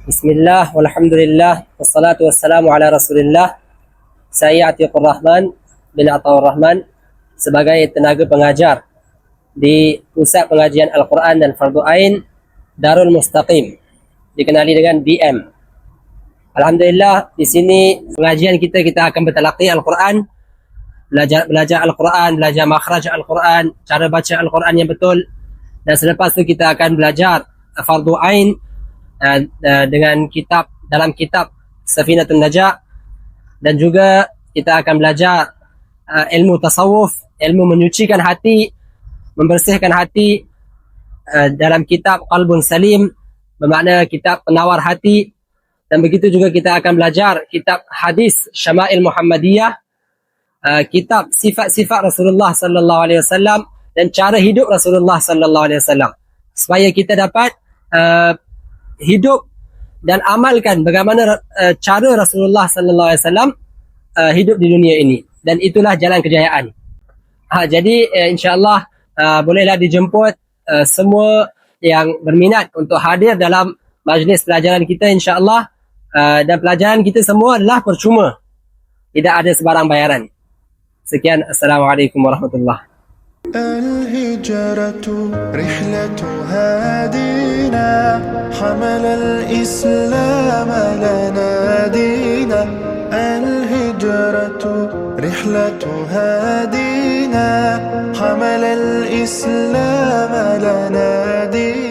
Bismillah, walhamdulillah, wassalatu wassalamu ala rasulillah. Saya Atiqur Rahman bin Ataur Rahman sebagai tenaga pengajar di Pusat Pengajian Al-Quran dan Fardu Ain Darul Mustaqim, dikenali dengan DM. Alhamdulillah, di sini pengajian kita akan bertalaqi Al-Quran, belajar Al-Quran, belajar makhraj Al-Quran, cara baca Al-Quran yang betul, dan selepas itu kita akan belajar Fardu Ain dengan dalam kitab Safinatun Najah, dan juga kita akan belajar ilmu tasawuf, ilmu menyucikan hati, membersihkan hati dalam kitab Qalbun Salim, bermakna kitab penawar hati. Dan begitu juga kita akan belajar kitab hadis Syama'il Muhammadiyah, kitab sifat-sifat Rasulullah sallallahu alaihi wasallam dan cara hidup Rasulullah sallallahu alaihi wasallam, supaya kita dapat hidup dan amalkan bagaimana cara Rasulullah sallallahu alaihi wasallam hidup di dunia ini, dan itulah jalan kejayaan. Jadi insya-Allah bolehlah dijemput semua yang berminat untuk hadir dalam majlis pelajaran kita insya-Allah, dan pelajaran kita semua adalah percuma, tidak ada sebarang bayaran. Sekian, assalamualaikum warahmatullahi. الهجرة رحلة هادينا حمل الإسلام لنا دينا الهجرة رحلة هادينا حمل الإسلام لنا دينا